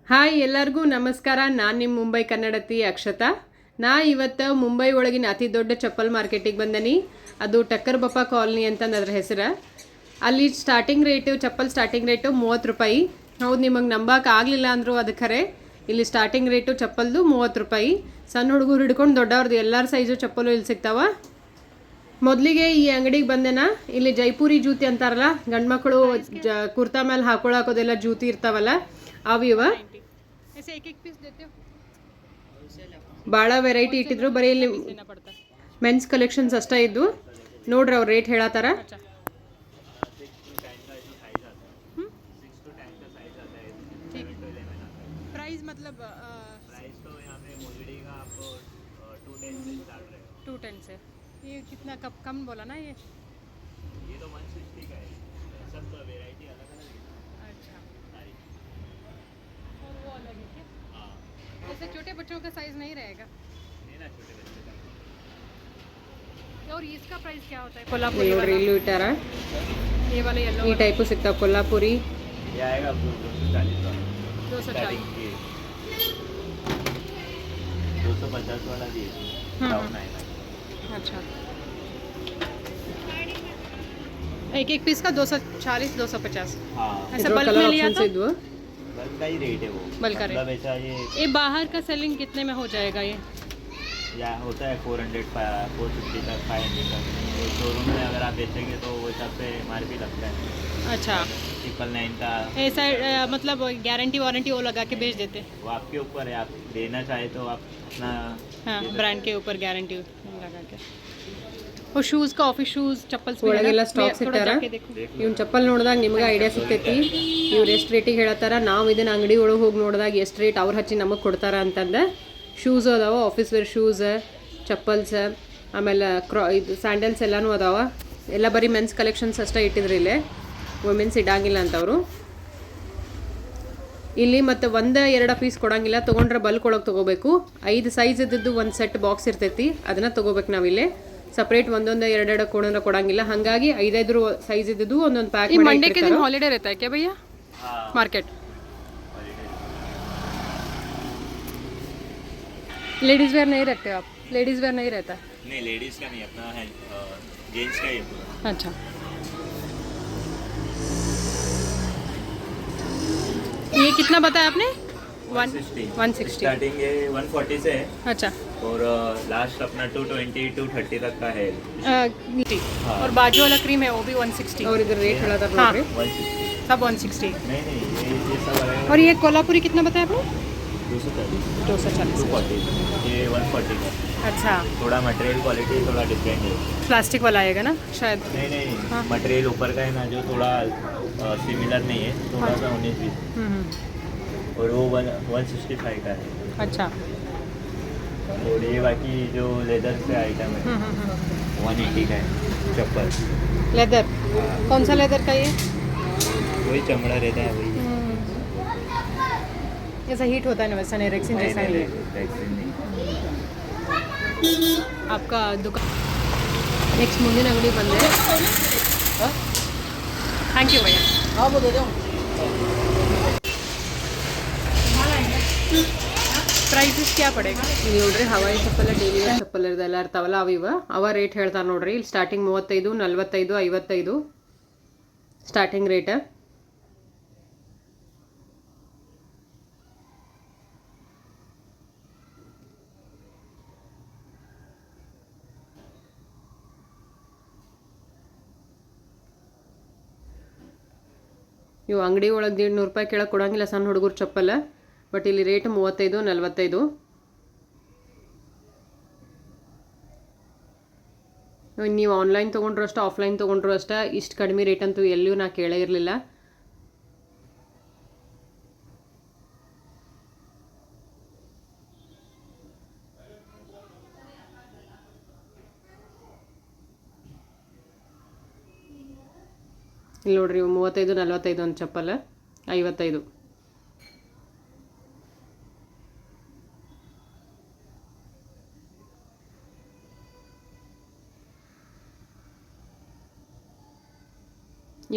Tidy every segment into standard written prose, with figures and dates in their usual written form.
Hi ಎಲ್ಲರಿಗೂ ನಮಸ್ಕಾರ. ನಾನು ನಿಮ್ಮ ಮುಂಬೈ ಕನ್ನಡತಿ ಅಕ್ಷತಾ. ನಾ ಇವತ್ತು ಮುಂಬೈ ಒಳಗಿನ ಅತಿ ದೊಡ್ಡ ಚಪ್ಪಲ್ ಮಾರ್ಕೆಟಿಗೆ ಬಂದನಿ. ಅದು ಟಕ್ಕರ್ ಬಪ್ಪ ಕಾಲನಿ ಅಂತಂದು ಅದ್ರ ಹೆಸರು. ಅಲ್ಲಿ ಚಪ್ಪಲ್ ಸ್ಟಾರ್ಟಿಂಗ್ ರೇಟು 30 ರೂಪಾಯಿ. ಹೌದು, ನಿಮಗೆ ನಂಬಕ್ಕೆ ಆಗಲಿಲ್ಲ ಅಂದರೂ ಅದು ಖರೆ. ಇಲ್ಲಿ ಸ್ಟಾರ್ಟಿಂಗ್ ರೇಟು ಚಪ್ಪಲ್ದು 30 ರೂಪಾಯಿ. ಸಣ್ಣ ಹುಡುಗರು ಹಿಡ್ಕೊಂಡು ದೊಡ್ಡವ್ರದ್ದು ಎಲ್ಲರ ಸೈಜು ಚಪ್ಪಲು ಇಲ್ಲಿ ಸಿಗ್ತಾವ. ಮೊದಲಿಗೆ ಈ ಅಂಗಡಿಗೆ ಬಂದೆನ. ಇಲ್ಲಿ ಜೈಪುರಿ ಜೂತಿ ಅಂತಾರಲ್ಲ, ಗಂಡು ಮಕ್ಕಳು ಕುರ್ತಾ ಮೇಲೆ ಹಾಕೊಳಕೋದೆಲ್ಲ ಜೂತಿ ಇರ್ತಾವಲ್ಲ, ಅವಿವ ಭಾಳ ವೆರೈಟಿ ಇಟ್ಟಿದ್ರು. ಬರೀ ಇಲ್ಲಿ ಮೆನ್ಸ್ ಕಲೆಕ್ಷನ್ಸ್ ಅಷ್ಟೇ ಇದ್ದು. ನೋಡ್ರಿ ಅವ್ರು ರೇಟ್ ಹೇಳತ್ತಾರ. प्राइस मतलब प्राइस तो यहाँ पे मोजड़ी का आपको 210 से स्टार्ट रहेगा. 210 से. ये कितना कम बोला ना? ये तो 160 का है. सब तो वेराइटी अलग अलग है. अच्छा, सारी और वो अलग है क्या? हाँ, जैसे छोटे बच्चों का साइज नहीं रहेगा? नहीं ना, छोटे बच्चों का. और इसका प्राइस क्या होता है? कोल्हापुरी वाला इल्लू इटारा, ये वाला येलो ಈ ಟೈಪ್ ಸಿಗ್ತಾವ कोल्हापुरी. ये आएगा आपको 240 250 वाला भी डाउन आएगा. अच्छा, एक पीस का 240 250. हाँ, ऐसा बल्क में लिया तो बल्क का ही रेट है वो. बल्क का रेट ऐसा. ये बाहर का सेलिंग कितने में हो जाएगा? ये या होता है 400 450 तक 500 तक. तो शोरूम में अगर आप बेचेंगे तो वो हिसाब से MRP लगता है. अच्छा, 999 का ऐसा मतलब गारंटी वारंटी वो लगा के बेच देते? वो आपके ऊपर है, आप देना चाहे तो आप अपना. हाँ, ब्रांड के ऊपर गारंटी लगा के. वो ಶೂಸ್ का ಆಫೀಸ್ ಶೂಸ್ ಚಪ್ಪಲ್ಸ್ ಒಳಗೆಲ್ಲ ಸ್ಟಾಕ್ಸ್ ಇಟ್ಟಾರ. ಇವ್ನ ಚಪ್ಪಲ್ ನೋಡಿದಾಗ ನಿಮಗೆ ಐಡಿಯಾ ಸಿಗ್ತೈತಿ ಇವ್ರು ಎಷ್ಟು ರೇಟಿಗೆ ಹೇಳತ್ತಾರ. ನಾವು ಇದನ್ನ ಅಂಗಡಿ ಒಳಗೆ ಹೋಗಿ ನೋಡಿದಾಗ ಎಷ್ಟು ರೇಟ್ ಅವ್ರು ಹಚ್ಚಿ ನಮಗೆ ಕೊಡ್ತಾರ ಅಂತಂದು. ಶೂಸ್ ಅದಾವ, ಆಫೀಸ್ ವೇರ್ ಶೂಸ್, ಚಪ್ಪಲ್ಸ್, ಆಮೇಲೆ ಇದು ಸ್ಯಾಂಡಲ್ಸ್ ಎಲ್ಲನೂ ಅದಾವ. ಎಲ್ಲ ಬರೀ ಮೆನ್ಸ್ ಕಲೆಕ್ಷನ್ಸ್ ಅಷ್ಟೇ ಇಟ್ಟಿದ್ರಿ ಇಲ್ಲೇ, ವುಮೆನ್ಸ್ ಇಡಂಗಿಲ್ಲ ಅಂತವರು ಇಲ್ಲಿ. ಮತ್ತು 1-2 ಪೀಸ್ ಕೊಡಂಗಿಲ್ಲ, ತೊಗೊಂಡ್ರೆ ಬಲ್ಕ್ ಒಳಗೆ ತೊಗೋಬೇಕು. 5 ಸೈಜ್ ಇದ್ದದ್ದು ಒಂದು ಸೆಟ್ ಬಾಕ್ಸ್ ಇರ್ತೈತಿ, ಅದನ್ನು ತೊಗೋಬೇಕು ನಾವಿಲ್ಲಿ. ಸಪ್ರೇಟ್ 1-2 ಕೊಡೋಣ ಕೊಡಂಗಿಲ್ಲ. ಹಾಗಾಗಿ 5 ಸೈಜ್ ಇದ್ದದ್ದು ಒಂದೊಂದು ಪ್ಯಾಕ್ ಮಾಡಿ. मंडे के दिन हॉलीडे रहता है क्या भैया मार्केट? लेडीज वेयर नहीं रखते आप? लेडीज वेयर नहीं रहता? नहीं, लेडीज का नहीं, अपना है जेंट्स का ही है पूरा. अच्छा, ये कितना बताया आपने? 160 स्टार्टिंग है, 140 से है. अच्छा, और लास्ट अपना 220 230 तक का है. हाँ. और बाजू वाला क्रीम है वो भी 160. और इधर रेट थोड़ा था. हाँ, 160 सब 160. नहीं ये सब अलग. और ये कोल्हापुरी कितना बताया आपने? 240 ये 140 का. अच्छा, थोड़ा मटेरियल क्वालिटी थोड़ा डिफरेंट है. प्लास्टिक वाला आएगा ना शायद? नहीं हाँ. मटेरियल ऊपर का है ना, जो थोड़ा सिमिलर नहीं है, थोड़ा सा 19-20. और वो 165 का है. अच्छा, और ये बाकी जो लेदर से आइटम है 180 का है. चप्पल लेदर. कौन सा लेदर का? ये वही चमड़ा रहता है, वही ऐसा हीट होता है ना, वैसा नहीं. रेक्सिन जैसा नहीं. आपका दुकान नेक्स्ट ಮುಂದಿನ ಅಂಗಡಿ ಬಂದೆ. ಥ್ಯಾಂಕ್ ಯು ಭಯ್ಯ. हाँ वो दे दो. ಪ್ರೈಸಸ್ ಕ್ಯಾ ಪಡೇಗ? ಇಲ್ಲಿ ನೋಡ್ರಿ ಹವಾಯಿ ಚಪ್ಪಲ್, ಡೈಲಿ ವೇರ್ ಚಪ್ಪಲ್ ಇದೆಲ್ಲ ಇರ್ತಾವಲ್ಲ, ಅವ ರೇಟ್ ಹೇಳ್ತಾರೆ ನೋಡ್ರಿ. ಇಲ್ಲಿ ಸ್ಟಾರ್ಟಿಂಗ್ 35 45 55 ಸ್ಟಾರ್ಟಿಂಗ್ ರೇಟ್. ಇವು ಅಂಗಡಿ ಒಳಗೆ 150 ರೂಪಾಯಿ ಕೆಳಗೆ ಕೊಡೋಂಗಿಲ್ಲ ಸಣ್ಣ ಹುಡುಗರು ಚಪ್ಪಲ್. ಬಟ್ ಇಲ್ಲಿ ರೇಟ್ 35 45. ನೀವು ಆನ್ಲೈನ್ ತೊಗೊಂಡ್ರು ಅಷ್ಟೇ, ಆಫ್ಲೈನ್ ತೊಗೊಂಡ್ರು ಅಷ್ಟೇ, ಇಷ್ಟು ಕಡಿಮೆ ರೇಟ್ ಅಂತೂ ಎಲ್ಲಿಯೂ ನಾ ಕೇಳೇ ಇರಲಿಲ್ಲ. ಇಲ್ಲಿ ನೋಡ್ರಿ 35 45 ಒಂದು ಚಪ್ಪಲ್ 55.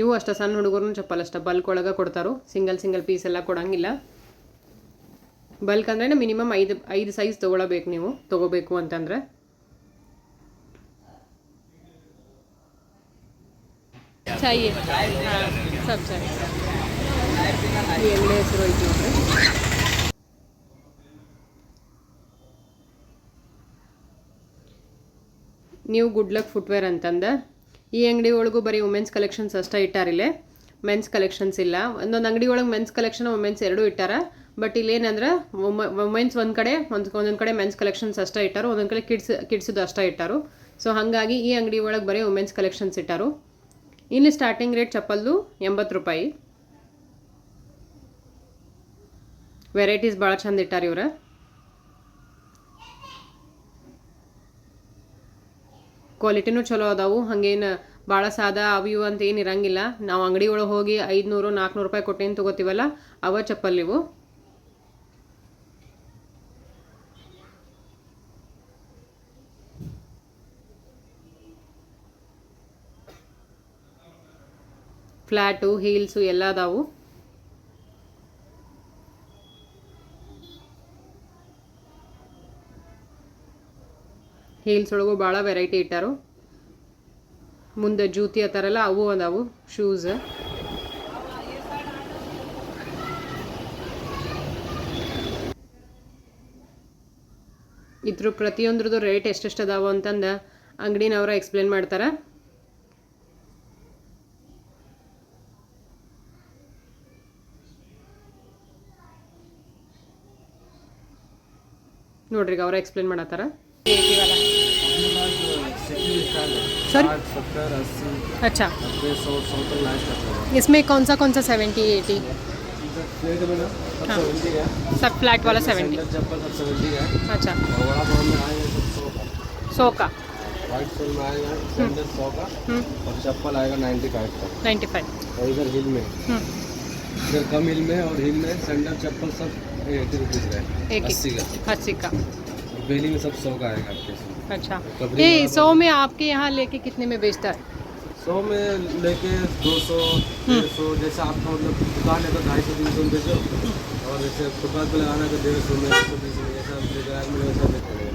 ಇವು ಅಷ್ಟೇ ಸಣ್ಣ ಹುಡುಗರು ಚಪ್ಪಲ್ ಅಷ್ಟೇ ಬಲ್ಕ್ ಒಳಗೆ ಕೊಡ್ತಾರೋ. ಸಿಂಗಲ್ ಪೀಸ್ ಎಲ್ಲ ಕೊಡಂಗಿಲ್ಲ. ಬಲ್ಕ್ ಅಂದರೆ ಮಿನಿಮಮ್ 5 ಸೈಜ್ ತೊಗೋಬೇಕು ಅಂತಂದರೆ. चाहिए हाँ सब चाहिए. ಈ ಅಂಗಡಿ ಹೆಸರು ಐತಿ ನೋಡ್ರಿ. ನ್ಯೂ ಗುಡ್ ಲಕ್ ಫುಟ್ವೇರ್ ಅಂತಂದ. ಈ ಅಂಗಡಿ ಒಳಗೂ ಬರೀ ವುಮೆನ್ಸ್ ಕಲೆಕ್ಷನ್ಸ್ ಅಷ್ಟೇ ಇಟ್ಟಾರಿಲ್ಲೇ, ಮೆನ್ಸ್ ಕಲೆಕ್ಷನ್ಸ್ ಇಲ್ಲ. ಒಂದೊಂದು ಅಂಗಡಿ ಒಳಗೆ ಮೆನ್ಸ್ ಕಲೆಕ್ಷನ್ ವುಮೆನ್ಸ್ ಎರಡೂ ಇಟ್ಟಾರ. ಬಟ್ ಇಲ್ಲೇನಂದ್ರೆ ವುಮೆನ್ಸ್ ಒಂದೊಂದು ಕಡೆ ಮೆನ್ಸ್ ಕಲೆಕ್ಷನ್ಸ್ ಅಷ್ಟೇ ಇಟ್ಟಾರು, ಒಂದೊಂದು ಕಡೆ ಕಿಡ್ಸ್ದು ಅಷ್ಟೇ ಇಟ್ಟಾರು. ಸೊ ಹಾಗಾಗಿ ಈ ಅಂಗಡಿ ಒಳಗೆ ಬರೀ ವುಮೆನ್ಸ್ ಕಲೆಕ್ಷನ್ಸ್ ಇಟ್ಟಾರು. ಇಲ್ಲಿ ಸ್ಟಾರ್ಟಿಂಗ್ ರೇಟ್ ಚಪ್ಪಲ್ದು 80 ರೂಪಾಯಿ. ವೆರೈಟೀಸ್ ಭಾಳ ಚಂದ ಇಟ್ಟಾರ ಇವ್ರ. ಕ್ವಾಲಿಟಿನೂ ಚಲೋ ಅದಾವು, ಹಾಗೇನು ಭಾಳ ಸಾದಾ ಅವು ಇವು ಅಂತ ಏನು ಇರಂಗಿಲ್ಲ. ನಾವು ಅಂಗಡಿ ಒಳಗೆ ಹೋಗಿ 500-400 ರೂಪಾಯಿ ಕೊಟ್ಟೇನು ತೊಗೋತೀವಲ್ಲ ಅವ ಚಪ್ಪಲ್ ಇವು. ಫ್ಲ್ಯಾಟು ಹೀಲ್ಸು ಎಲ್ಲ ಅದಾವು. ಹೀಲ್ಸ್ ಒಳಗೂ ಭಾಳ ವೆರೈಟಿ ಇಟ್ಟಾರು. ಮುಂದೆ ಜೂತಿ ಆ ಥರ ಎಲ್ಲ ಅವು ಅದಾವು ಶೂಸ್. ಇದ್ರ ಪ್ರತಿಯೊಂದ್ರದ್ದು ರೇಟ್ ಎಷ್ಟೆಷ್ಟು ಅದಾವು ಅಂತಂದು ಅಂಗಡಿನವ್ರ ಎಕ್ಸ್ಪ್ಲೇನ್ ಮಾಡ್ತಾರೆ. ನೋಡ್ರಿ ಅವ್ರ ಎಕ್ಸ್ಪ್ಲೇನ್ ಮಾಡತ್ತಾರ. सर 70, 80. अच्छा 90, 100 तक लास्ट है. इसमें कौन सा 70, 80? फ्लैट में ना सब 70 है. सब फ्लैट वाला 70. चप्पल सब 70 है. अच्छा. और बड़ा बॉल में आएगा सब 100 का. वाइट सोल में आएगा सैंडल 100 का. और चप्पल आएगा 95 का. 95. और इधर हिल में. इधर कम हिल में और हिल में सैंडल चप्पल सब 80 रुपीज़ का है. 80 का. बेली में सब 100 का आएगा आपके. अच्छा. ये 100 में आपके यहाँ लेके कितने में बेचता है? 100 में लेके 200, 150. जैसे आपका मतलब दुकान है तो 250-300 में बेचो, और जैसे फुटपाथ पे लगाना तो 150 में, 120 में, जैसा आप में वैसा बेचेंगे.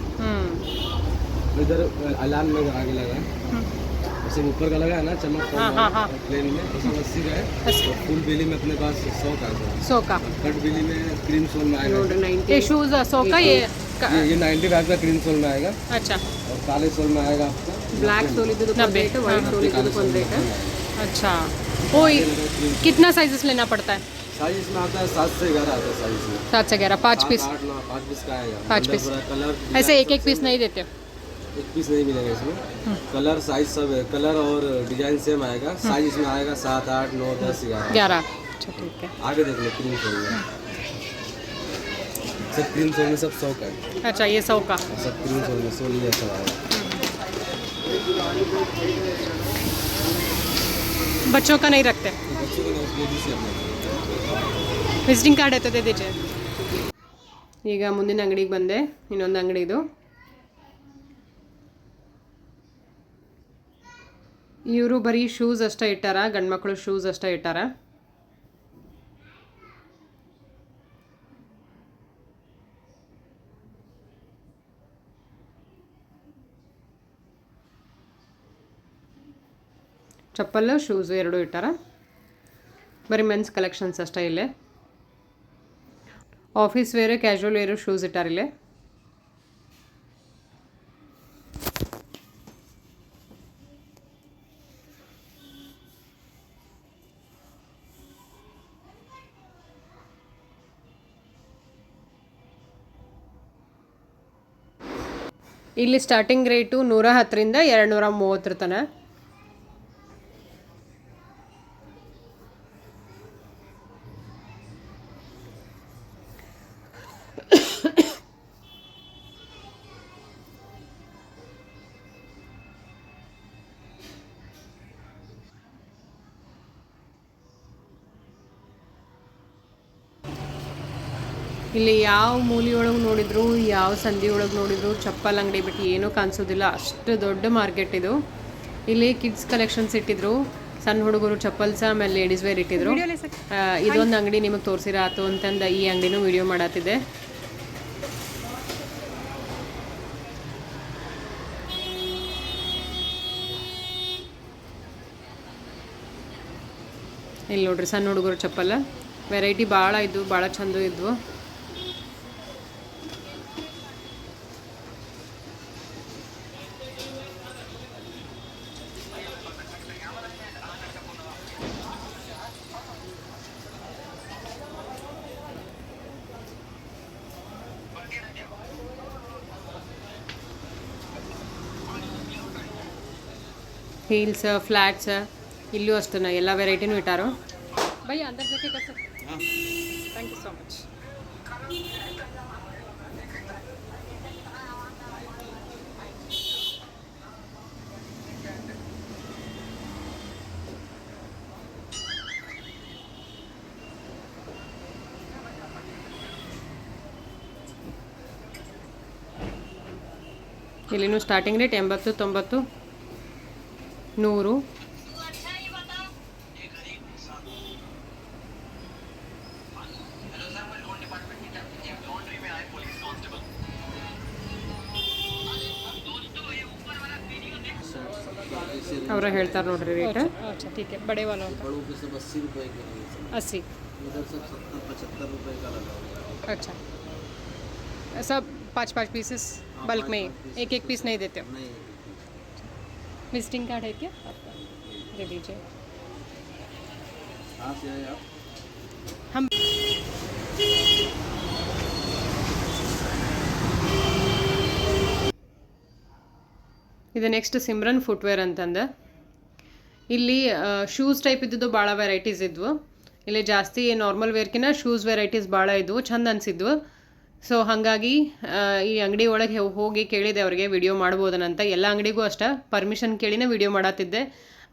इधर अलान में आगे लगा है, जैसे ऊपर का लगा है ना चमक प्लेन में, उसमें 80 का है. और फुल बेली में अपने पास 100 का है. 100 का. कट बेली में क्रीम सोल में आएगा. ये शूज़ 100 का. ये 95 का क्रीम सोल में आएगा. अच्छा. और काले सोल में आएगा आपका ब्लैक सोल इधर तो रेट है, वाइट सोल इधर तो रेट है. अच्छा. वो कितना साइजेस लेना पड़ता है? साइज इसमें आता है 7 से 11 आता है साइज में. 7 से 11 5 पीस. 5 पीस का आएगा. 5 पीस. कलर ऐसे एक पीस नहीं देते? एक पीस नहीं मिलेगा इसमें. कलर साइज सब है, कलर और डिजाइन सेम आएगा. साइज इसमें आएगा 7, 8, 9, 10, 11. अच्छा ठीक है. आगे देख लो क्रीम सोल में सब क्रीम सोल में सब 100 का है. अच्छा ये 100 का सब क्रीम सोल में सोल ये सब आएगा. बच्चों का नहीं रखते? बच्चों का नहीं. ವಿಸಿಟಿಂಗ್ ಕಾರ್ಡ್ ಐತದೆ ದೀಜೆ. ಈಗ ಮುಂದಿನ ಅಂಗಡಿಗೆ ಬಂದೆ, ಇನ್ನೊಂದು ಅಂಗಡಿದು. ಇವರು ಬರೀ ಶೂಸ್ ಅಷ್ಟೇ ಇಟ್ಟಾರ, ಗಂಡ್ಮಕ್ಳು ಶೂಸ್ ಅಷ್ಟೇ ಇಟ್ಟಾರ. ಚಪ್ಪಲ್ಲು ಶೂಸು ಎರಡೂ ಇಟ್ಟಾರ. ಬರೀ ಮೆನ್ಸ್ ಕಲೆಕ್ಷನ್ಸ್ ಅಷ್ಟೇ ಇಲ್ಲೇ. Office wear casual wear shoes ಇಟ್ಟಾರಿಲ್ಲೇ. ಇಲ್ಲಿ ಸ್ಟಾರ್ಟಿಂಗ್ ರೇಟು 110ರಿಂದ 230 ತನಕ. ಇಲ್ಲಿ ಯಾವ ಮೂಲೆಯೊಳಗೆ ನೋಡಿದ್ರು, ಯಾವ ಸಂಧಿ ಒಳಗೆ ನೋಡಿದ್ರು ಚಪ್ಪಲ್ ಅಂಗಡಿ ಬಿಟ್ಟು ಏನೂ ಕಾಣಿಸೋದಿಲ್ಲ. ಅಷ್ಟು ದೊಡ್ಡ ಮಾರ್ಕೆಟ್ ಇದು. ಇಲ್ಲಿ ಕಿಡ್ಸ್ ಕಲೆಕ್ಷನ್ಸ್ ಇಟ್ಟಿದ್ರು, ಸಣ್ಣ ಹುಡುಗರು ಚಪ್ಪಲ್ಸ, ಆಮೇಲೆ ಲೇಡೀಸ್ ವೇರ್ ಇಟ್ಟಿದ್ರು. ಇದೊಂದು ಅಂಗಡಿ ನಿಮಗೆ ತೋರಿಸಿರಾತು ಅಂತಂದು ಈ ಅಂಗಡಿನೂ ವಿಡಿಯೋ ಮಾಡತ್ತಿದ್ದೆ. ಇಲ್ಲಿ ನೋಡ್ರಿ ಸಣ್ಣ ಹುಡುಗರು ಚಪ್ಪಲ ವೆರೈಟಿ ಭಾಳ ಇದ್ವು, ಭಾಳ ಚಂದ ಇದ್ವು. ಹೀಲ್ಸ್ ಫ್ಲ್ಯಾಟ್ಸ್ ಇಲ್ಲೂ ಅಷ್ಟೇ ಎಲ್ಲ ವೆರೈಟಿನೂ ಇಟ್ಟಾರು. ಭೈ ಅಂದರ್ ಜೊತೆ sir, thank you so much. ಇಲ್ಲಿನೂ ಸ್ಟಾರ್ಟಿಂಗ್ ರೇಟ್ 80, 90, 100. ಅವರ ಹೇಳ್ತಾರೆ ನೋಡ್ರಿ ರೇಟ್. अच्छा ठीक है, बड़े वालों का 80 रुपये के, 80 इधर सब 70-75 रुपये का लगा हुआ है. अच्छा, सब 5-5 पीसेस बल्क में, एक एक पीस नहीं देते हो? नहीं. विजिटिंग कार्ड है क्या आपका? दे दीजिए. कहाँ से आए आप? हम ಇದು ನೆಕ್ಸ್ಟ್ ಸಿಮ್ರನ್ ಫುಟ್ವೇರ್ ಅಂತಂದು. ಇಲ್ಲಿ ಶೂಸ್ ಟೈಪ್ ಇದ್ದಿದ್ದು ಭಾಳ ವೆರೈಟೀಸ್ ಇದ್ವು. ಇಲ್ಲಿ ಜಾಸ್ತಿ ನಾರ್ಮಲ್ ವೇರ್ಕಿನ ಶೂಸ್ ವೆರೈಟೀಸ್ ಭಾಳ ಇದ್ವು, ಚಂದ ಅನಿಸಿದ್ವು. ಸೊ ಹಾಗಾಗಿ ಈ ಅಂಗಡಿ ಒಳಗೆ ಹೋಗಿ ಕೇಳಿದೆ ಅವ್ರಿಗೆ ವಿಡಿಯೋ ಮಾಡ್ಬೋದನಂತ. ಎಲ್ಲ ಅಂಗಡಿಗೂ ಅಷ್ಟೇ ಪರ್ಮಿಷನ್ ಕೇಳಿನೇ ವಿಡಿಯೋ ಮಾಡತ್ತಿದ್ದೆ.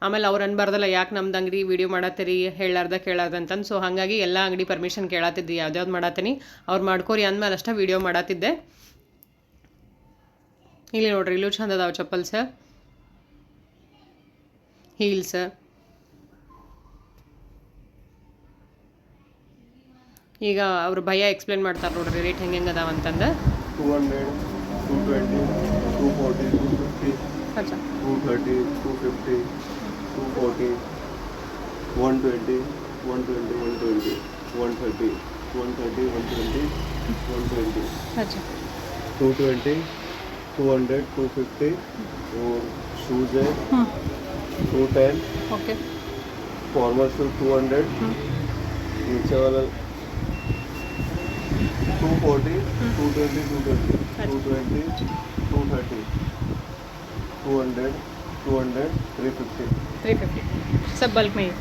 ಆಮೇಲೆ ಅವ್ರು ಅನ್ಬಾರ್ದಲ್ಲ ಯಾಕೆ ನಮ್ದು ಅಂಗಡಿ ವಿಡಿಯೋ ಮಾಡತ್ತೀರಿ ಕೇಳಾರ್ದ ಅಂತಂದು. ಸೊ ಹಾಗಾಗಿ ಎಲ್ಲ ಅಂಗಡಿ ಪರ್ಮಿಷನ್ ಕೇಳತ್ತಿದ್ದೆ, ಯಾವ್ದು ಮಾಡತ್ತೀನಿ ಅವ್ರು ಮಾಡ್ಕೋರಿ ಅಂದಮೇಲೆ ಅಷ್ಟೇ ವಿಡಿಯೋ ಮಾಡತ್ತಿದ್ದೆ. ಇಲ್ಲಿ ನೋಡ್ರಿ ಇಲ್ಲೂ ಚಂದ ಅದಾವ ಚಪ್ಪಲ್ಸ, ಹೀಲ್ಸ್. ಈಗ ಅವ್ರು ಭಯ ಎಕ್ಸ್ಪ್ಲೇನ್ ಮಾಡ್ತಾರೆ ನೋಡ್ರಿ ರೇಟ್ ಹೆಂಗೆ ಅದಾವ ಅಂತಂದು. 200, 220, 240, 250, 230, 250, 240, 120, 120, 120, 130, 130, 120, 120, अच्छा 220, 200, 250. और शूज़ है 210. ओके. Formal shoes 200. नीचे वाला 240, 220, 220, 220, 230, 200, 200, 350. 350 सब बल्क में ही.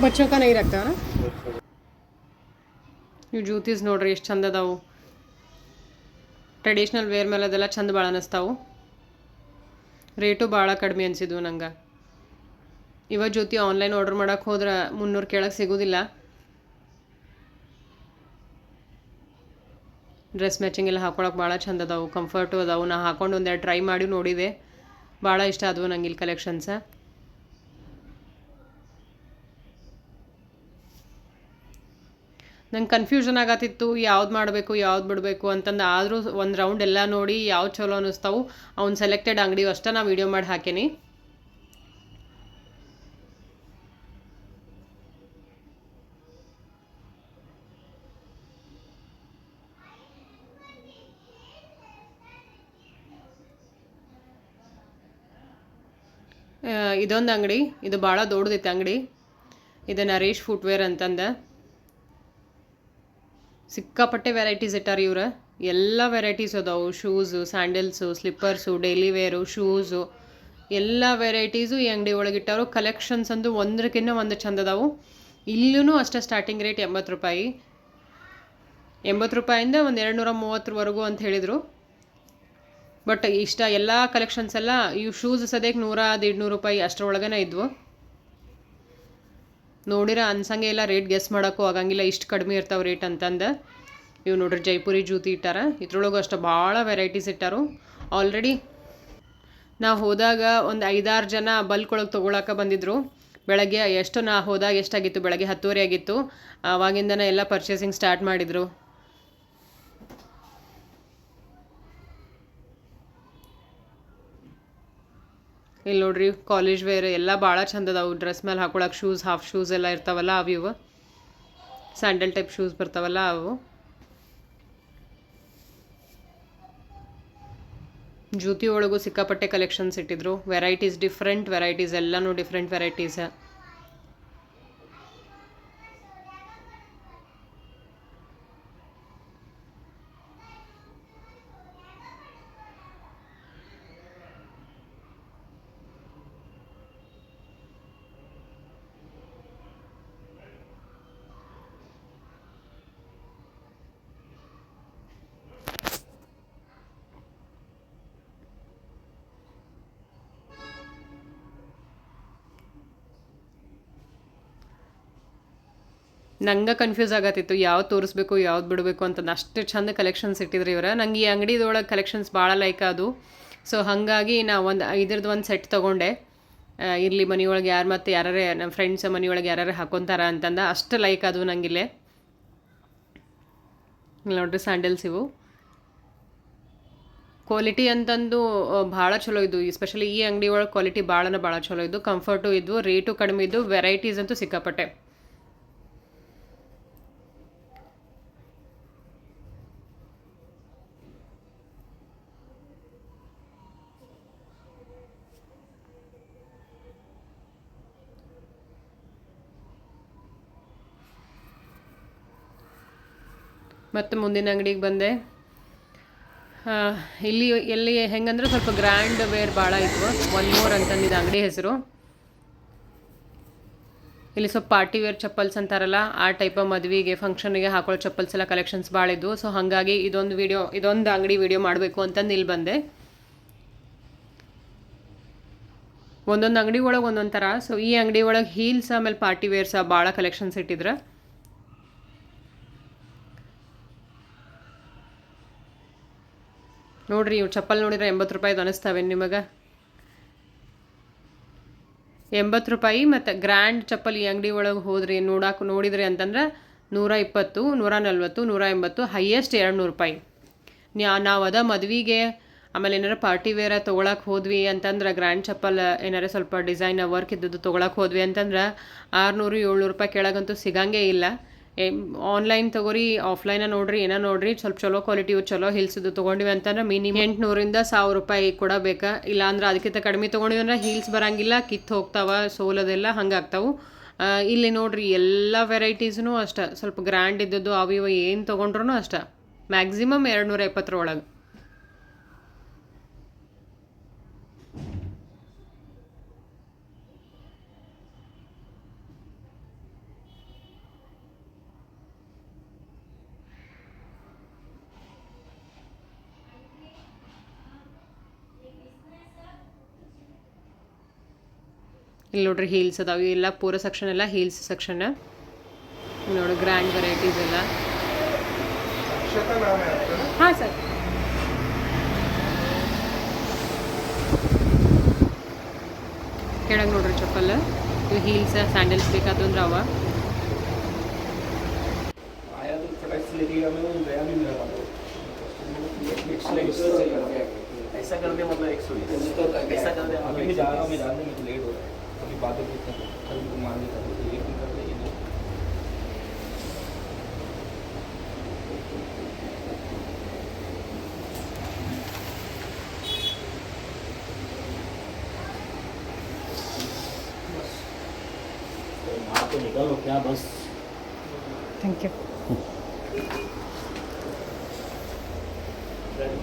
बच्चों का नहीं रखता ना. ಇವು ಜೂತೀಸ್ ನೋಡ್ರಿ ಎಷ್ಟು ಚಂದ ಅದಾವು. ಟ್ರೆಡಿಷ್ನಲ್ ವೇರ್ ಮೇಲೆ ಅದೆಲ್ಲ ಚಂದ ಭಾಳ ಅನ್ನಿಸ್ತಾವು. ರೇಟು ಭಾಳ ಕಡಿಮೆ ಅನಿಸಿದ್ವು ನಂಗೆ. ಇವಾಗ ಜೊತೆ ಆನ್ಲೈನ್ ಆರ್ಡರ್ ಮಾಡೋಕೆ ಹೋದ್ರೆ 300 ಕೆಳಗೆ ಸಿಗೋದಿಲ್ಲ. ಡ್ರೆಸ್ ಮ್ಯಾಚಿಂಗ್ ಎಲ್ಲ ಹಾಕೊಳಕ್ಕೆ ಭಾಳ ಚಂದ ಅದಾವು, ಕಂಫರ್ಟು ಅದಾವು. ನಾ ಹಾಕೊಂಡು ಒಂದೆರಡು ಟ್ರೈ ಮಾಡಿ ನೋಡಿದೆ, ಭಾಳ ಇಷ್ಟ ಆದವು ನಂಗೆ ಇಲ್ಲಿ ಕಲೆಕ್ಷನ್ಸ. ನಂಗೆ ಕನ್ಫ್ಯೂಷನ್ ಆಗತ್ತಿತ್ತು ಯಾವ್ದು ಮಾಡಬೇಕು ಯಾವ್ದು ಬಿಡಬೇಕು ಅಂತಂದು. ಆದರೂ ಒಂದು ರೌಂಡ್ ಎಲ್ಲ ನೋಡಿ ಯಾವ್ದು ಚಲೋ ಅನ್ನಿಸ್ತಾವು ಅವ್ನು ಸೆಲೆಕ್ಟೆಡ್ ಅಂಗಡಿ ಅಷ್ಟೇ ನಾ ವೀಡಿಯೋ ಮಾಡಿ ಹಾಕೀನಿ. ಇದೊಂದು ಅಂಗಡಿ, ಇದು ಭಾಳ ದೊಡ್ಡದೈತೆ ಅಂಗಡಿ. ಇದು ನರೇಶ್ ಫುಟ್ವೇರ್ ಅಂತಂದು. ಸಿಕ್ಕಾಪಟ್ಟೆ ವೆರೈಟೀಸ್ ಇಟ್ಟಾರ ಇವ್ರು. ಎಲ್ಲ ವೆರೈಟೀಸ್ ಅದಾವು, shoes, sandals, slippers, daily wear, shoes, ಎಲ್ಲ ವೆರೈಟೀಸು ಈ ಅಂಗಡಿ ಒಳಗೆ ಇಟ್ಟಾರು. ಕಲೆಕ್ಷನ್ಸ್ ಅಂದು ಒಂದಕ್ಕಿಂತ ಒಂದು ಚಂದ ಅದಾವು. ಇಲ್ಲೂ ಅಷ್ಟೇ ಸ್ಟಾರ್ಟಿಂಗ್ ರೇಟ್ 80 ರೂಪಾಯಿ. 80 ರೂಪಾಯಿಂದ ಒಂದು 230ವರೆಗೂ ಅಂತ ಹೇಳಿದರು. ಬಟ್ ಇಷ್ಟ ಎಲ್ಲ ಕಲೆಕ್ಷನ್ಸ್ ಎಲ್ಲ ಇವು ಶೂಸ್ ಸದ್ಯಕ್ಕೆ 100-150 ರೂಪಾಯಿ ಅಷ್ಟರೊಳಗನೆ ಇದ್ವು. ನೋಡಿರ ಅನ್ಸಂಗೆ ಇಲ್ಲ, ರೇಟ್ ಗೆಸ್ ಮಾಡೋಕ್ಕೂ ಆಗಂಗಿಲ್ಲ, ಇಷ್ಟು ಕಡಿಮೆ ಇರ್ತಾವೆ ರೇಟ್ ಅಂತಂದು. ಇವು ನೋಡ್ರಿ ಜೈಪುರಿ ಜೂತಿ ಇಟ್ಟಾರ. ಇದ್ರೊಳಗೂ ಅಷ್ಟು ಭಾಳ ವೆರೈಟೀಸ್ ಇಟ್ಟಾರು. ಆಲ್ರೆಡಿ ನಾವು ಹೋದಾಗ ಒಂದು 5-6 ಜನ ಬಲ್ಕ್ ಒಳಗೆ ತೊಗೊಳಕ್ಕೆ ಬಂದಿದ್ದರು. ಬೆಳಗ್ಗೆ ನಾ ಹೋದಾಗ ಎಷ್ಟಾಗಿತ್ತು, ಬೆಳಗ್ಗೆ 10:30 ಆಗಿತ್ತು. ಆವಾಗಿಂದನೇ ಎಲ್ಲ ಪರ್ಚೇಸಿಂಗ್ ಸ್ಟಾರ್ಟ್ ಮಾಡಿದರು. ಇಲ್ಲಿ ನೋಡ್ರಿ ಕಾಲೇಜ್ ವೇರ್ ಎಲ್ಲ ಭಾಳ ಚಂದ ಅದಾವು. ಡ್ರೆಸ್ ಮೇಲೆ ಹಾಕೊಳಕ್ಕೆ ಶೂಸ್, ಹಾಫ್ ಶೂಸ್ ಎಲ್ಲ ಇರ್ತಾವಲ್ಲ ಅವು ಇವು. ಸ್ಯಾಂಡಲ್ ಟೈಪ್ ಶೂಸ್ ಬರ್ತಾವಲ್ಲ ಅವು. ಜೂತಿ ಒಳಗೂ ಸಿಕ್ಕಾಪಟ್ಟೆ ಕಲೆಕ್ಷನ್ಸ್ ಇಟ್ಟಿದ್ರು. ವೆರೈಟೀಸ್, ಡಿಫ್ರೆಂಟ್ ವೆರೈಟೀಸ್, ಎಲ್ಲನೂ ಡಿಫ್ರೆಂಟ್ ವೆರೈಟೀಸ್. ನಂಗೆ ಕನ್ಫ್ಯೂಸ್ ಆಗತ್ತಿತ್ತು ಯಾವ್ದು ತೋರಿಸ್ಬೇಕು ಯಾವ್ದು ಬಿಡಬೇಕು ಅಂತ. ಅಷ್ಟು ಚಂದ ಕಲೆಕ್ಷನ್ಸ್ ಇಟ್ಟಿದ್ರು ಇವ್ರು. ನಂಗೆ ಈ ಅಂಗಡಿದೊಳಗೆ ಕಲೆಕ್ಷನ್ಸ್ ಭಾಳ ಲೈಕ್ ಅದು. ಸೊ ಹಾಗಾಗಿ ನಾ ಇದ್ರದ್ದು ಒಂದು ಸೆಟ್ ತೊಗೊಂಡೆ. ಇರಲಿ ಮನೆಯೊಳಗೆ ಮತ್ತು ಯಾರೇ ನಮ್ಮ ಫ್ರೆಂಡ್ಸ್ ಮನೆಯೊಳಗೆ ಯಾರು ಹಾಕೊತಾರ ಅಂತಂದ ಅಷ್ಟು ಲೈಕ್ ಅದು ನಂಗಿಲ್ಲೇ. ನೋಡ್ರಿ ಸ್ಯಾಂಡಲ್ಸ್ ಇವು ಕ್ವಾಲಿಟಿ ಅಂತಂದು ಭಾಳ ಚಲೋ ಇದ್ದು. ಎಸ್ಪೆಷಲಿ ಈ ಅಂಗಡಿ ಒಳಗೆ ಕ್ವಾಲಿಟಿ ಭಾಳ ಚಲೋ ಇದ್ದು. ಕಂಫರ್ಟು ಇದ್ದು, ರೇಟು ಕಡಿಮೆ ಇದ್ದು, ವೆರೈಟೀಸ್ ಅಂತೂ ಸಿಕ್ಕಾಪಟ್ಟೆ. ಮತ್ತು ಮುಂದಿನ ಅಂಗಡಿಗೆ ಬಂದೆ. ಎಲ್ಲಿ ಹೆಂಗಂದ್ರೆ ಸ್ವಲ್ಪ ಗ್ರ್ಯಾಂಡ್ ವೇರ್ ಭಾಳ ಇತ್ತು. ಒನ್ ಮೋರ್ ಅಂತಂದಿದ್ದು ಅಂಗಡಿ ಹೆಸರು. ಇಲ್ಲಿ ಸ್ವಲ್ಪ ಪಾರ್ಟಿ ವೇರ್ ಚಪ್ಪಲ್ಸ್ ಅಂತಾರಲ್ಲ ಆ ಟೈಪ್ ಮದುವೆಗೆ ಫಂಕ್ಷನ್ಗೆ ಹಾಕೊಳ್ಳೋ ಚಪ್ಪಲ್ಸ್ ಎಲ್ಲ ಕಲೆಕ್ಷನ್ಸ್ ಭಾಳ ಇದ್ವು. ಸೊ ಹಾಗಾಗಿ ಇದೊಂದು ಅಂಗಡಿ ವಿಡಿಯೋ ಮಾಡಬೇಕು ಅಂತಂದು ಇಲ್ಲಿ ಬಂದೆ. ಒಂದೊಂದು ಅಂಗಡಿ ಒಳಗೆ ಒಂದೊಂದು ಥರ. ಸೊ ಈ ಅಂಗಡಿ ಒಳಗೆ ಹೀಲ್ಸ್ ಆಮೇಲೆ ಪಾರ್ಟಿ ವೇರ್ಸ್ ಭಾಳ ಕಲೆಕ್ಷನ್ಸ್ ಇಟ್ಟಿದ್ರು. ನೋಡ್ರಿ ಇವು ಚಪ್ಪಲ್ ನೋಡಿದ್ರೆ 80 ರೂಪಾಯಿದು ಅನಿಸ್ತಾವೆ ನಿಮಗೆ? 80 ರೂಪಾಯಿ. ಮತ್ತು ಗ್ರ್ಯಾಂಡ್ ಚಪ್ಪಲ್ ಈ ಅಂಗಡಿ ಒಳಗೆ ಹೋದ್ರಿ ನೋಡಿದ್ರಿ ಅಂತಂದ್ರೆ 120, 140, 180, ಹೈಯೆಸ್ಟ್ 200 ರೂಪಾಯಿ. ನಾವು ಅದ ಮದುವೆಗೆ ಆಮೇಲೆ ಏನಾರು ಪಾರ್ಟಿ ವೇರ ತೊಗೊಳಕ್ಕೆ ಹೋದ್ವಿ ಅಂತಂದ್ರೆ ಗ್ರ್ಯಾಂಡ್ ಚಪ್ಪಲ್ ಏನಾರು ಸ್ವಲ್ಪ ಡಿಸೈನ್ ವರ್ಕ್ ಇದ್ದದ್ದು ತೊಗೊಳಕ್ಕೆ ಹೋದ್ವಿ ಅಂತಂದ್ರೆ 600, 700 ರೂಪಾಯಿ ಕೆಳಗಂತೂ ಸಿಗಂಗೇ ಇಲ್ಲ. ಆನ್ಲೈನ್ ತೊಗೋರಿ, ಆಫ್ಲೈನ ನೋಡ್ರಿ, ಏನೋ ನೋಡ್ರಿ, ಸ್ವಲ್ಪ ಚಲೋ ಕ್ವಾಲಿಟಿ ಚಲೋ ಹಿಲ್ಸಿದ್ದು ತೊಗೊಂಡಿವಿ ಅಂತಂದ್ರೆ ಮಿನಿಮಮ್ 800ರಿಂದ 1000 ರೂಪಾಯಿ ಕೊಡಬೇಕಾ. ಇಲ್ಲಾಂದ್ರೆ ಅದಕ್ಕಿಂತ ಕಡಿಮೆ ತೊಗೊಂಡಿವಿ ಅಂದ್ರೆ ಹೀಲ್ಸ್ ಬರಂಗಿಲ್ಲ, ಕಿತ್ತು ಹೋಗ್ತಾವ, ಸೋಲೋದೆಲ್ಲ ಹಂಗಾಗ್ತಾವೆ. ಇಲ್ಲಿ ನೋಡ್ರಿ ಎಲ್ಲ ವೆರೈಟೀಸ್ನೂ ಅಷ್ಟೇ. ಸ್ವಲ್ಪ ಗ್ರ್ಯಾಂಡ್ ಇದ್ದದ್ದು ಅವು ಇವು ಏನು ತೊಗೊಂಡ್ರೂ ಅಷ್ಟೇ ಮ್ಯಾಕ್ಸಿಮಮ್ 270 ಒಳಗೆ. ಇಲ್ಲಿ ನೋಡ್ರಿ ಹೀಲ್ಸ್ ಅದಾವೆ. ಎಲ್ಲ ಪೂರ ಸೆಕ್ಷನ್ ಎಲ್ಲ ಹೀಲ್ಸ್ ಸೆಕ್ಷನ್. ನೋಡಿ ಗ್ರ್ಯಾಂಡ್ ವೆರೈಟೀಸ್ ಎಲ್ಲ. ಹಾಂ ಸರ್. ಕೆಳಗೆ ನೋಡ್ರಿ ಚಪ್ಪಲ್. ಇವು ಹೀಲ್ಸ್ ಸ್ಯಾಂಡಲ್ಸ್ ಬೇಕಾದಂದ್ರೆ ಅವ. ऐसा कर दे मतलब 120 ऐसा कर दे अभी जा रहा हूं मैं जानने में लेट हो रहा है अभी बात करते हैं कल को मान लेता हूं ये भी कर देंगे बस तो मां तो निकालो क्या बस. Thank you.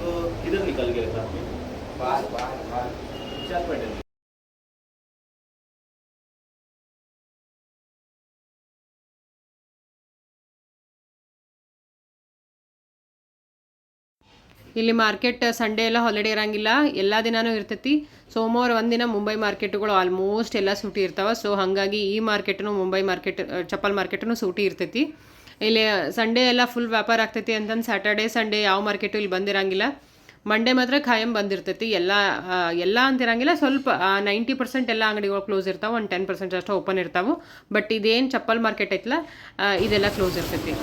तो किधर निकल गया था बाहर बाहर बाहर चल पड़े. ಇಲ್ಲಿ ಮಾರ್ಕೆಟ್ ಸಂಡೇ ಎಲ್ಲ ಹಾಲಿಡೇ ಇರಂಗಿಲ್ಲ, ಎಲ್ಲ ದಿನಾನೂ ಇರ್ತೈತಿ. ಸೋಮವಾರ ಒಂದಿನ ಮುಂಬೈ ಮಾರ್ಕೆಟ್ಗಳು ಆಲ್ಮೋಸ್ಟ್ ಎಲ್ಲ ಸೂಟಿ ಇರ್ತಾವೆ. ಸೊ ಹಾಗಾಗಿ ಈ ಮಾರ್ಕೆಟ್ನು ಮುಂಬೈ ಮಾರ್ಕೆಟ್ ಚಪ್ಪಲ್ ಮಾರ್ಕೆಟ್ನು ಸೂಟಿ ಇರ್ತೈತಿ. ಇಲ್ಲಿ ಸಂಡೇ ಎಲ್ಲ ಫುಲ್ ವ್ಯಾಪಾರ ಆಗ್ತೈತಿ ಅಂತಂದು ಸ್ಯಾಟರ್ಡೇ ಸಂಡೇ ಯಾವ ಮಾರ್ಕೆಟು ಇಲ್ಲಿ ಬಂದಿರಂಗಿಲ್ಲ. ಮಂಡೇ ಮಾತ್ರ ಖಾಯಂ ಬಂದಿರ್ತೈತಿ. ಎಲ್ಲ ಅಂತಿರಂಗಿಲ್ಲ, ಸ್ವಲ್ಪ 90% ಎಲ್ಲ ಅಂಗಡಿಗಳು ಕ್ಲೋಸ್ ಇರ್ತಾವೆ, ಒಂದು 10% ಅಷ್ಟು ಓಪನ್ ಇರ್ತಾವೆ. ಬಟ್ ಇದೇನು ಚಪ್ಪಲ್ ಮಾರ್ಕೆಟ್ ಐತಲ್ಲ ಇದೆಲ್ಲ ಕ್ಲೋಸ್ ಇರ್ತೈತಿ.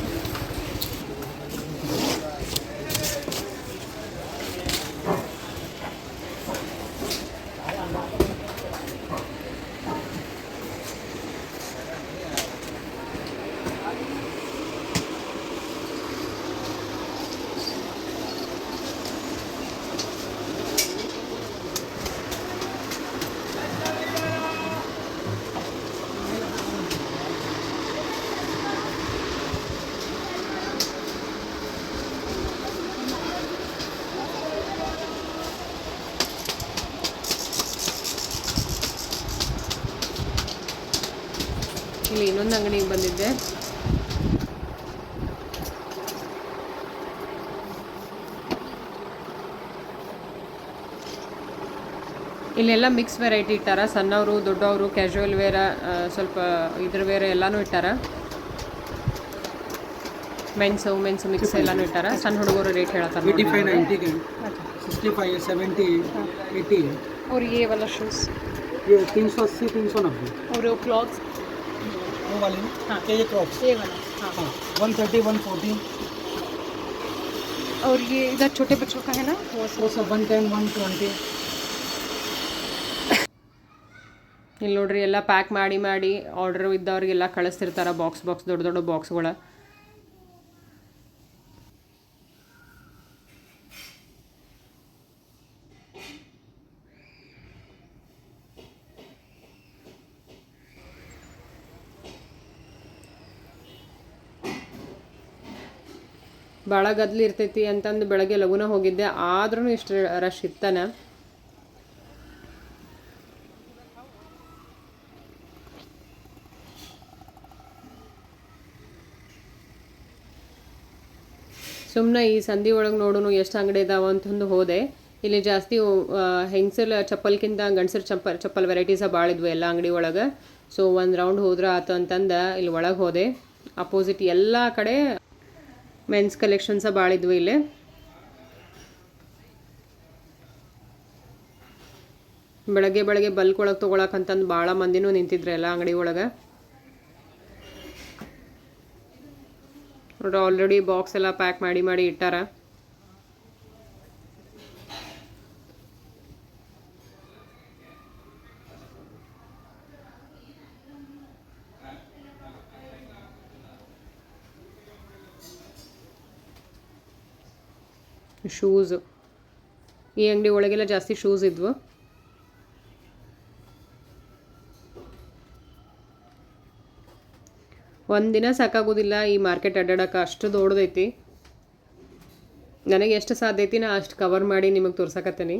ಇನ್ನೊಂದು ಅಂಗಡಿಗೆ ಬಂದಿದ್ದೆ. ಇಲ್ಲೆಲ್ಲ ಮಿಕ್ಸ್ ವೆರೈಟಿ ಇಟ್ಟಾರ. ಸಣ್ಣವರು, ದೊಡ್ಡವರು, ಕ್ಯಾಶುವಲ್ ವೇರ, ಸ್ವಲ್ಪ ಇದ್ರ ವೇರ ಎಲ್ಲನೂ ಇಟ್ಟಾರ. ಮೆನ್ಸು ಮಿಕ್ಸ್ ಎಲ್ಲನೂ ಇಟ್ಟಾರ. ಸಣ್ಣ ಹುಡುಗರು ರೇಟ್ ಹೇಳತ್ತಾರೆ. 85 90 65 70 80 और ये वाला शूज़, ये 380 390 और वो क्लॉक्स, वो वाले हाँ, ये क्रॉक्स ये वाला, हाँ, 130 140 और ये इधर छोटे बच्चों का है ना, वो सब 110 120. ಇಲ್ಲಿ ನೋಡ್ರಿ ಎಲ್ಲ ಪ್ಯಾಕ್ ಮಾಡಿ ಆರ್ಡರ್ ಇದ್ದವ್ರಿಗೆಲ್ಲ ಕಳಿಸ್ತಿರ್ತಾರೆ ಬಾಕ್ಸ್ ದೊಡ್ಡ ದೊಡ್ಡ ಬಾಕ್ಸ್ಗಳು. ಭಾಳ ಗದ್ಲು ಇರ್ತೈತಿ ಅಂತಂದು ಬೆಳಗ್ಗೆ ಲಗುನ ಹೋಗಿದ್ದೆ, ಆದ್ರೂ ಇಷ್ಟು ರಶ್ ಇತ್ತಾನ. ಸುಮ್ಮನೆ ಈ ಸಂಧಿ ಒಳಗೆ ನೋಡೋನು ಎಷ್ಟು ಅಂಗಡಿ ಇದಾವ ಅಂತಂದು ಹೋದೆ. ಇಲ್ಲಿ ಜಾಸ್ತಿ ಹೆಂಗಸರ ಚಪ್ಪಲ್ಕಿಂತ ಗಂಡಸರ ಚಪ್ಪಲ್ ವೆರೈಟೀಸ ಭಾಳ ಇದ್ವು ಎಲ್ಲ ಅಂಗಡಿ ಒಳಗೆ. ಸೊ ಒಂದು ರೌಂಡ್ ಹೋದ್ರೆ ಆತು ಅಂತಂದು ಇಲ್ಲಿ ಒಳಗೆ ಹೋದೆ. ಅಪೋಸಿಟ್ ಎಲ್ಲ ಕಡೆ ಮೆನ್ಸ್ ಕಲೆಕ್ಷನ್ಸ ಭಾಳ ಇದ್ವು ಇಲ್ಲಿ. ಬೆಳಗ್ಗೆ ಬಲ್ಕ್ ಒಳಗೆ ತೊಗೊಳಕಂತಂದು ಭಾಳ ಮಂದಿನೂ ನಿಂತಿದ್ರು ಎಲ್ಲ ಅಂಗಡಿ ಒಳಗೆ. ನೋಡ್ರಿ ಆಲ್ರೆಡಿ ಬಾಕ್ಸ್ ಎಲ್ಲ ಪ್ಯಾಕ್ ಮಾಡಿ ಇಟ್ಟಾರ. ಶೂಸ್, ಈ ಅಂಗಡಿ ಒಳಗೆಲ್ಲ ಜಾಸ್ತಿ ಶೂಸ್ ಇದ್ವು. ಒಂದಿನ ಸಾಕಾಗೋದಿಲ್ಲ ಈ ಮಾರ್ಕೆಟ್ ಅಡ್ಡಾಡಕ್ಕೆ, ಅಷ್ಟು ದೊಡ್ಡದೈತಿ. ನನಗೆ ಎಷ್ಟು ಸಾಧ್ಯ ಐತಿ ನಾ ಅಷ್ಟು ಕವರ್ ಮಾಡಿ ನಿಮಗೆ ತೋರ್ಸಕತ್ತೀನಿ.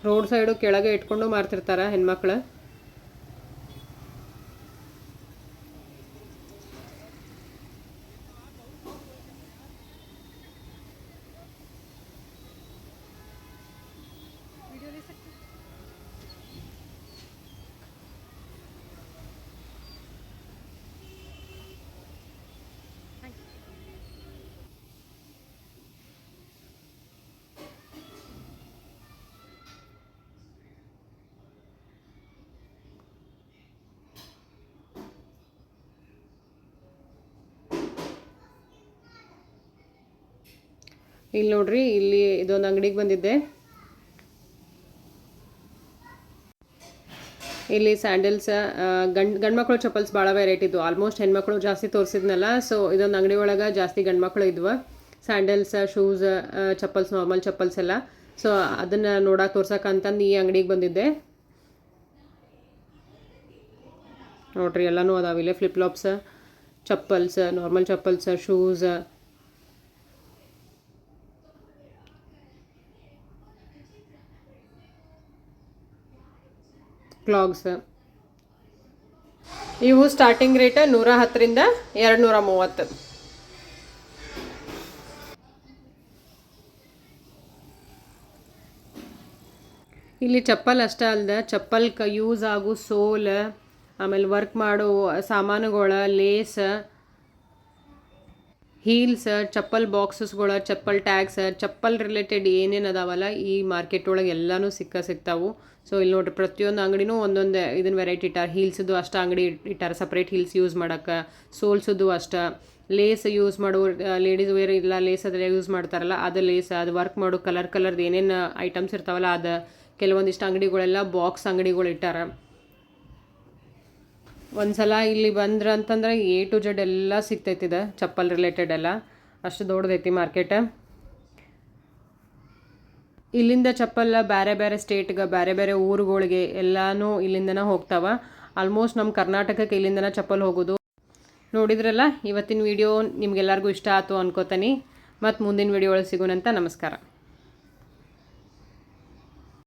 ರೋಡ್ ಸೈಡು ಕೆಳಗೆ ಇಟ್ಕೊಂಡು ಮಾರ್ತಿರ್ತಾರ ಹೆಣ್ಮಕ್ಳು. ಇಲ್ಲಿ ನೋಡ್ರಿ, ಇಲ್ಲಿ ಇದೊಂದು ಅಂಗಡಿಗೆ ಬಂದಿದ್ದೆ. ಇಲ್ಲಿ ಸ್ಯಾಂಡಲ್ಸ್, ಗಂಡ್ಮಕ್ಳು ಚಪ್ಪಲ್ಸ್ ಭಾಳ ವೆರೈಟಿ ಇದ್ವು. ಆಲ್ಮೋಸ್ಟ್ ಹೆಣ್ಮಕ್ಳು ಜಾಸ್ತಿ ತೋರಿಸಿದ್ನಲ್ಲ, ಸೊ ಇದೊಂದು ಅಂಗಡಿ ಒಳಗೆ ಜಾಸ್ತಿ ಗಂಡ್ಮಕ್ಳು ಇದ್ವು. Sandals, shoes, chappals, normal chappals ಎಲ್ಲ. ಸೊ ಅದನ್ನು ನೋಡಕ್ಕೆ ತೋರ್ಸಕ್ಕಂತಂದು ಈ ಅಂಗಡಿಗೆ ಬಂದಿದ್ದೆ. ನೋಡ್ರಿ ಎಲ್ಲನೂ ಅದಾವಿಲ್ಲ. ಫ್ಲಿಪ್ಲಾಪ್ಸ್, ಚಪ್ಪಲ್ಸ್, ನಾರ್ಮಲ್ ಚಪ್ಪಲ್ಸ್, ಶೂಸ್, ಕ್ಲಾಗ್ಸ್. ಇವು ಸ್ಟಾರ್ಟಿಂಗ್ ರೇಟ್ 110ರಿಂದ 230. ಇಲ್ಲಿ ಚಪ್ಪಲ್ ಅಷ್ಟೇ ಅಲ್ದ, ಚಪ್ಪಲ್ ಯೂಸ್ ಆಗೋ ಸೋಲ್, ಆಮೇಲೆ ವರ್ಕ್ ಮಾಡೋ ಸಾಮಾನುಗಳ, ಲೇಸ್, ಹೀಲ್ಸ್, ಚಪ್ಪಲ್ ಬಾಕ್ಸಸ್ಗಳು, ಚಪ್ಪಲ್ ಟ್ಯಾಗ್ಸ್, ಚಪ್ಪಲ್ ರಿಲೇಟೆಡ್ ಏನೇನು ಅದಾವಲ್ಲ ಈ ಮಾರ್ಕೆಟ್ ಒಳಗೆ ಎಲ್ಲನೂ ಸಿಗ್ತಾವು. ಸೊ ಇಲ್ಲಿ ನೋಡ್ರಿ, ಪ್ರತಿಯೊಂದು ಅಂಗಡಿನೂ ಒಂದೊಂದು ಇದನ್ನ ವೆರೈಟಿ ಇಟ್ಟಾರ. ಹೀಲ್ಸದು ಅಷ್ಟು ಅಂಗಡಿ ಇಟ್ಟಾರ, ಸಪ್ರೇಟ್ ಹೀಲ್ಸ್ ಯೂಸ್ ಮಾಡೋಕ್ಕೆ. ಸೋಲ್ಸದು ಅಷ್ಟೇ. ಲೇಸ್ ಯೂಸ್ ಮಾಡೋ ಲೇಡೀಸ್ ವೇರ್ ಇಲ್ಲ, ಲೇಸ್ ಅದೆಲ್ಲ ಯೂಸ್ ಮಾಡ್ತಾರಲ್ಲ ಅದು ಲೇಸ್, ಅದು ವರ್ಕ್ ಮಾಡೋ ಕಲರ್ದು ಏನೇನು ಐಟಮ್ಸ್ ಇರ್ತಾವಲ್ಲ ಅದು. ಕೆಲವೊಂದಿಷ್ಟು ಅಂಗಡಿಗಳೆಲ್ಲ ಬಾಕ್ಸ್ ಅಂಗಡಿಗಳು ಇಟ್ಟಾರ. ಒಂದ್ಸಲ ಇಲ್ಲಿ ಬಂದ್ರೆ ಅಂತಂದ್ರೆ A to Z ಎಲ್ಲ ಸಿಗ್ತೈತಿದೆ, ಚಪ್ಪಲ್ ರಿಲೇಟೆಡ್ ಎಲ್ಲ. ಅಷ್ಟು ದೊಡ್ಡದೈತಿ ಮಾರ್ಕೆಟ್. ಇಲ್ಲಿಂದ ಚಪ್ಪಲ್ ಬೇರೆ ಬೇರೆ ಸ್ಟೇಟ್ಗೆ, ಬೇರೆ ಬೇರೆ ಊರುಗಳಿಗೆ ಎಲ್ಲನೂ ಇಲ್ಲಿಂದನೇ ಹೋಗ್ತಾವ. ಆಲ್ಮೋಸ್ಟ್ ನಮ್ಮ ಕರ್ನಾಟಕಕ್ಕೆ ಇಲ್ಲಿಂದನೇ ಚಪ್ಪಲ್ ಹೋಗೋದು. ನೋಡಿದ್ರಲ್ಲ ಇವತ್ತಿನ ವಿಡಿಯೋ ನಿಮ್ಗೆಲ್ಲರಿಗೂ ಇಷ್ಟ ಆಯಿತು ಅನ್ಕೋತೀನಿ. ಮತ್ತು ಮುಂದಿನ ವಿಡಿಯೋ ಒಳಗೆ ಸಿಗೋಣಂತ. ನಮಸ್ಕಾರ.